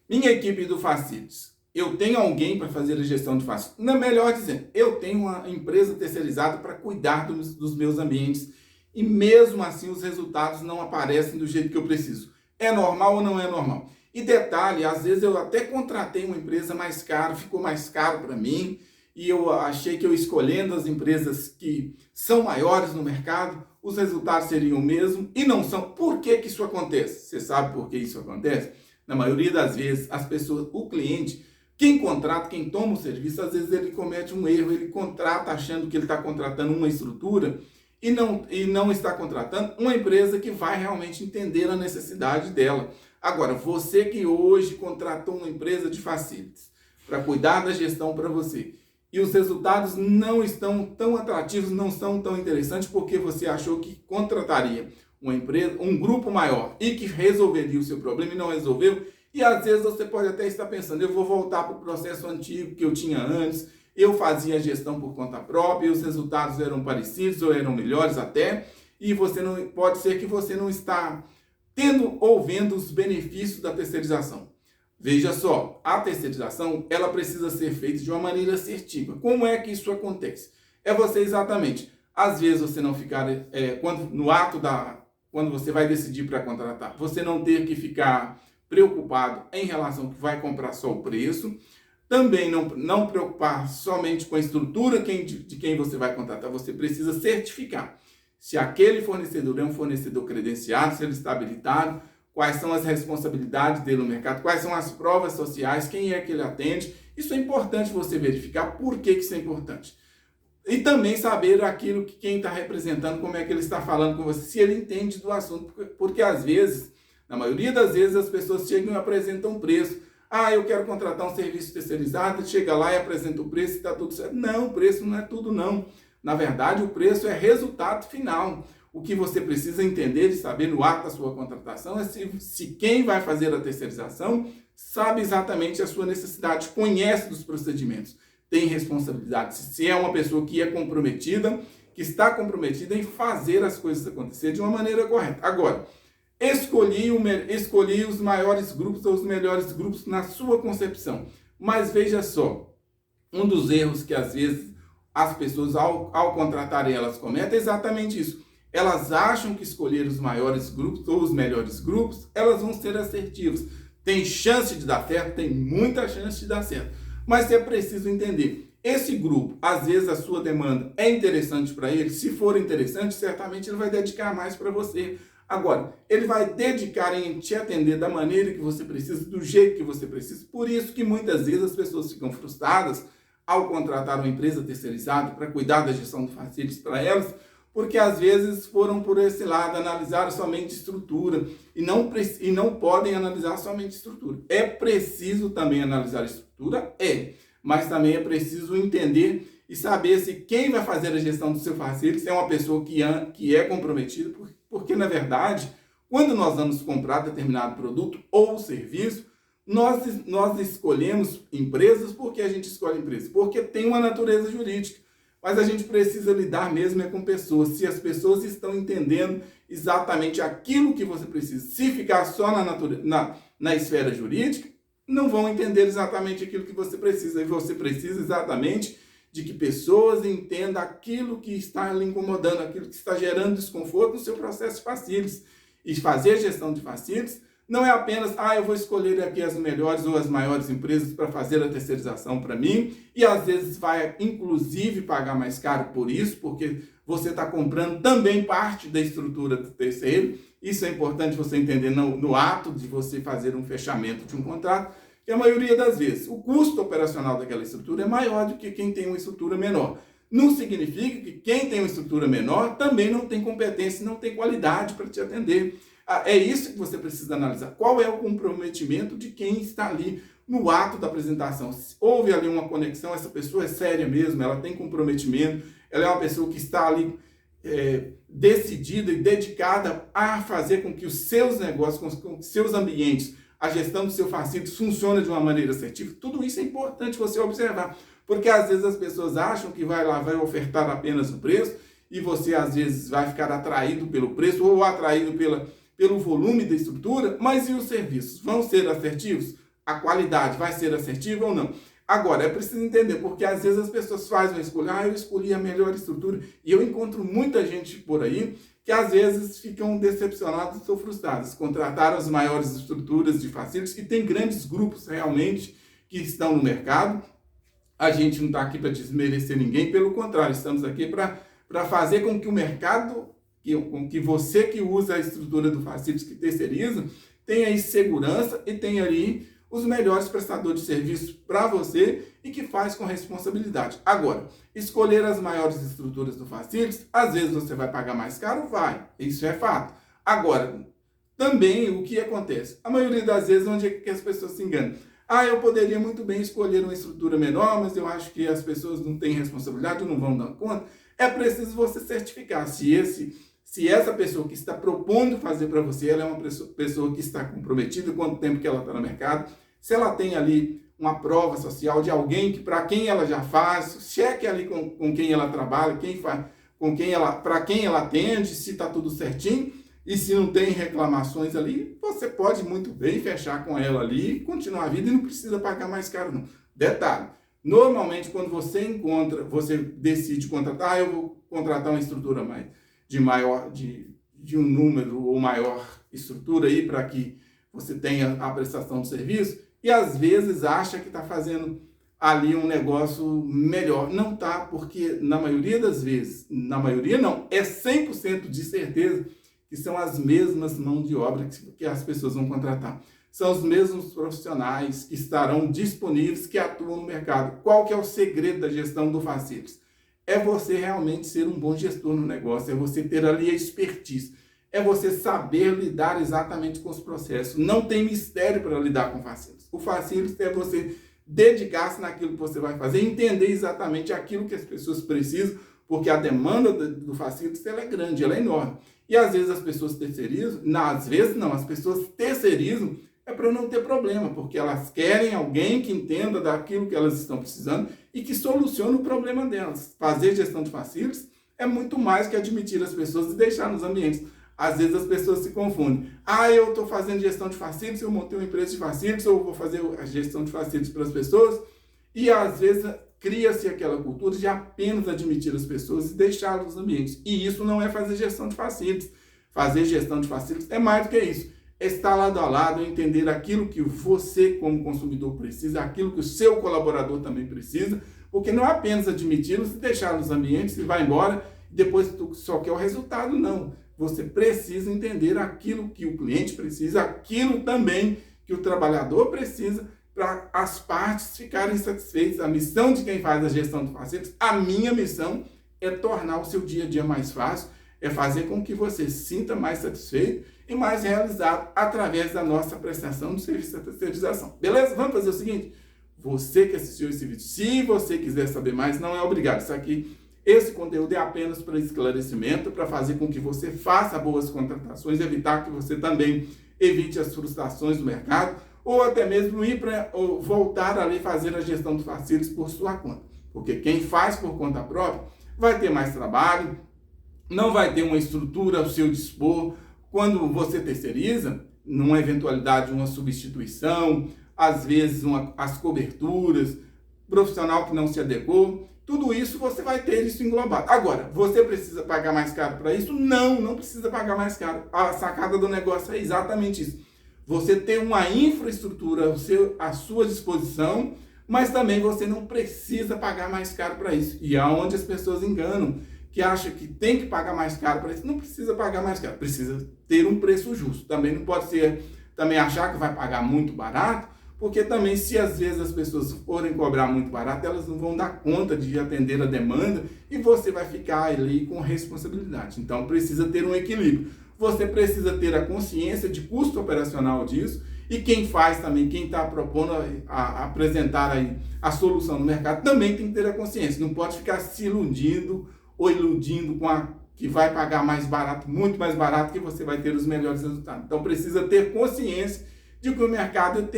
Minha equipe do Facilities. Eu tenho alguém para fazer a gestão de Facilities. Não, melhor dizendo, eu tenho uma empresa terceirizada para cuidar dos meus ambientes e mesmo assim os resultados não aparecem do jeito que eu preciso. É normal ou não é normal? E detalhe, às vezes eu até contratei uma empresa mais cara, ficou mais caro para mim e eu achei que eu escolhendo as empresas que são maiores no mercado, os resultados seriam o mesmo e não são. Por que que isso acontece? Você sabe por que isso acontece? Na maioria das vezes, as pessoas, o cliente, quem contrata, quem toma o serviço, às vezes ele comete um erro, ele contrata achando que ele está contratando uma estrutura e não está contratando uma empresa que vai realmente entender a necessidade dela. Agora, você que hoje contratou uma empresa de facilities para cuidar da gestão para você e os resultados não estão tão atrativos, não são tão interessantes porque você achou que contrataria uma empresa, um grupo maior e que resolveria o seu problema e não resolveu, e às vezes você pode até estar pensando, eu vou voltar para o processo antigo que eu tinha antes, eu fazia a gestão por conta própria, e os resultados eram parecidos ou eram melhores até, e você não, pode ser que você não está tendo ou vendo os benefícios da terceirização. Veja só, a terceirização ela precisa ser feita de uma maneira assertiva. Como é que isso acontece? É você exatamente, às vezes você não ficar, quando você vai decidir para contratar, você não ter que ficar preocupado em relação que vai comprar só o preço, também não preocupar somente com a estrutura de quem você vai contratar, você precisa certificar se aquele fornecedor é um fornecedor credenciado, se ele está habilitado, quais são as responsabilidades dele no mercado, quais são as provas sociais, quem é que ele atende. Isso é importante você verificar. Por que isso é importante? E também saber aquilo que quem está representando, como é que ele está falando com você, se ele entende do assunto. Porque às vezes, na maioria das vezes, as pessoas chegam e apresentam um preço. Ah, eu quero contratar um serviço terceirizado, chega lá e apresenta o preço e está tudo certo. Não, o preço não é tudo não. Na verdade, o preço é resultado final. O que você precisa entender e saber no ato da sua contratação é se quem vai fazer a terceirização sabe exatamente a sua necessidade, conhece dos procedimentos, tem responsabilidade, se é uma pessoa que é comprometida, que está comprometida em fazer as coisas acontecer de uma maneira correta. Agora, escolhi os maiores grupos ou os melhores grupos na sua concepção. Mas veja só, um dos erros que às vezes as pessoas ao contratarem elas cometem é exatamente isso. Elas acham que escolher os maiores grupos ou os melhores grupos, elas vão ser assertivas. Tem chance de dar certo? Tem muita chance de dar certo. Mas é preciso entender. Esse grupo, às vezes a sua demanda é interessante para ele. Se for interessante, certamente ele vai dedicar mais para você. Agora, ele vai dedicar em te atender da maneira que você precisa, do jeito que você precisa. Por isso que muitas vezes as pessoas ficam frustradas ao contratar uma empresa terceirizada para cuidar da gestão do facilities para elas, porque às vezes foram por esse lado, analisaram somente estrutura e não podem analisar somente estrutura. É preciso também analisar a estrutura? Mas também é preciso entender e saber se quem vai fazer a gestão do seu facilities é uma pessoa que é comprometida, porque na verdade, quando nós vamos comprar determinado produto ou serviço, nós escolhemos empresas. Porque a gente escolhe empresas? Porque tem uma natureza jurídica. Mas a gente precisa lidar mesmo com pessoas. Se as pessoas estão entendendo exatamente aquilo que você precisa. Se ficar só na esfera jurídica, não vão entender exatamente aquilo que você precisa. E você precisa exatamente de que pessoas entendam aquilo que está lhe incomodando, aquilo que está gerando desconforto no seu processo de facilities. E fazer gestão de facilities não é apenas, eu vou escolher aqui as melhores ou as maiores empresas para fazer a terceirização para mim, e às vezes vai, inclusive, pagar mais caro por isso, porque você está comprando também parte da estrutura do terceiro. Isso é importante você entender no ato de você fazer um fechamento de um contrato, que a maioria das vezes o custo operacional daquela estrutura é maior do que quem tem uma estrutura menor. Não significa que quem tem uma estrutura menor também não tem competência, não tem qualidade para te atender. É isso que você precisa analisar. Qual é o comprometimento de quem está ali no ato da apresentação? Se houve ali uma conexão, essa pessoa é séria mesmo, ela tem comprometimento, ela é uma pessoa que está ali decidida e dedicada a fazer com que os seus negócios, com os seus ambientes, a gestão do seu facilities funcione de uma maneira assertiva. Tudo isso é importante você observar, porque às vezes as pessoas acham que vai ofertar apenas o preço e você às vezes vai ficar atraído pelo preço ou atraído pelo volume da estrutura, mas e os serviços? Vão ser assertivos? a qualidade vai ser assertiva ou não. Agora, é preciso entender, porque às vezes as pessoas fazem uma escolha, eu escolhi a melhor estrutura, e eu encontro muita gente por aí que às vezes ficam decepcionados ou frustrados. Contrataram as maiores estruturas de facilities, e tem grandes grupos realmente que estão no mercado. A gente não está aqui para desmerecer ninguém, pelo contrário, estamos aqui para fazer com que o mercado, com que você que usa a estrutura do facilities, que terceiriza, tenha aí segurança e tenha ali os melhores prestadores de serviço para você e que faz com responsabilidade. Agora, escolher as maiores estruturas do facilities, às vezes você vai pagar mais caro? Vai, isso é fato. Agora, também o que acontece? A maioria das vezes, onde é que as pessoas se enganam? Eu poderia muito bem escolher uma estrutura menor, mas eu acho que as pessoas não têm responsabilidade, não vão dar conta. É preciso você certificar se essa pessoa que está propondo fazer para você, ela é uma pessoa que está comprometida, quanto tempo que ela está no mercado, se ela tem ali uma prova social de alguém que para quem ela já faz, cheque ali com quem ela trabalha, para quem ela atende, se está tudo certinho, e se não tem reclamações ali, você pode muito bem fechar com ela ali, continuar a vida e não precisa pagar mais caro não. Detalhe, normalmente quando você decide contratar, eu vou contratar uma estrutura de um número ou maior estrutura aí para que você tenha a prestação de serviço, e às vezes acha que está fazendo ali um negócio melhor. Não está, porque na maioria das vezes, na maioria não, é 100% de certeza que são as mesmas mãos de obra que as pessoas vão contratar. São os mesmos profissionais que estarão disponíveis, que atuam no mercado. Qual que é o segredo da gestão do facilities? É você realmente ser um bom gestor no negócio, é você ter ali a expertise, é você saber lidar exatamente com os processos. Não tem mistério para lidar com facilities. O facilities é você dedicar-se naquilo que você vai fazer, entender exatamente aquilo que as pessoas precisam, porque a demanda do facilities ela é grande, ela é enorme. E às vezes as pessoas terceirizam, às vezes não, as pessoas terceirizam para não ter problema, porque elas querem alguém que entenda daquilo que elas estão precisando e que solucione o problema delas. Fazer gestão de facilities é muito mais que admitir as pessoas e deixar nos ambientes. Às vezes as pessoas se confundem. Eu estou fazendo gestão de facilities, eu montei uma empresa de facilities, ou vou fazer a gestão de facilities para as pessoas, e às vezes cria-se aquela cultura de apenas admitir as pessoas e deixá-las nos ambientes. E isso não é fazer gestão de facilities. Fazer gestão de facilities é mais do que isso. É estar lado a lado, entender aquilo que você, como consumidor, precisa, aquilo que o seu colaborador também precisa, porque não é apenas admiti-los e deixá-los nos ambientes e vai embora, e depois tu só quer o resultado, não. Você precisa entender aquilo que o cliente precisa, aquilo também que o trabalhador precisa, para as partes ficarem satisfeitas. A missão de quem faz a gestão de facilities, a minha missão é tornar o seu dia a dia mais fácil, é fazer com que você se sinta mais satisfeito e mais realizado através da nossa prestação de serviço de terceirização. Beleza? Vamos fazer o seguinte? Você que assistiu esse vídeo, se você quiser saber mais, não é obrigado. Esse conteúdo é apenas para esclarecimento, para fazer com que você faça boas contratações, evitar que você também evite as frustrações do mercado, ou até mesmo voltar ali fazer a gestão de facilities por sua conta. Porque quem faz por conta própria vai ter mais trabalho, não vai ter uma estrutura ao seu dispor. Quando você terceiriza, numa eventualidade, uma substituição, às vezes as coberturas, profissional que não se adequou, tudo isso você vai ter isso englobado. Agora, você precisa pagar mais caro para isso? Não, não precisa pagar mais caro. A sacada do negócio é exatamente isso. Você ter uma infraestrutura à sua disposição, mas também você não precisa pagar mais caro para isso. E é onde as pessoas enganam, que acham que tem que pagar mais caro para isso. Não precisa pagar mais caro, precisa ter um preço justo. Também não pode ser, também achar que vai pagar muito barato, porque também se às vezes as pessoas forem cobrar muito barato, elas não vão dar conta de atender a demanda e você vai ficar ali com responsabilidade. Então precisa ter um equilíbrio. Você precisa ter a consciência de custo operacional disso, e quem faz também, quem está propondo a apresentar aí a solução no mercado, também tem que ter a consciência. Não pode ficar se iludindo ou iludindo que vai pagar mais barato, muito mais barato, que você vai ter os melhores resultados. Então precisa ter consciência de que o mercado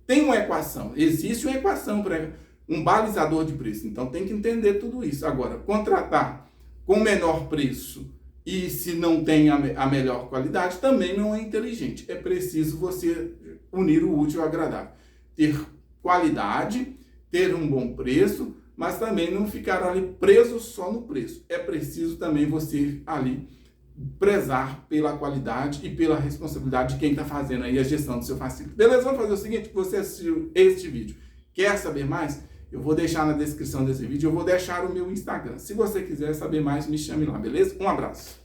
tem uma equação. Existe uma equação para um balizador de preço. Então tem que entender tudo isso. Agora, contratar com menor preço e se não tem a melhor qualidade, também não é inteligente. É preciso você unir o útil ao agradável. ter qualidade, ter um bom preço, mas também não ficar ali preso só no preço. É preciso também você ali prezar pela qualidade e pela responsabilidade de quem está fazendo aí a gestão do seu fascículo. Beleza? Vamos fazer o seguinte, você assistiu este vídeo, quer saber mais? Eu vou deixar na descrição desse vídeo, eu vou deixar o meu Instagram. Se você quiser saber mais, me chame lá, beleza? Um abraço.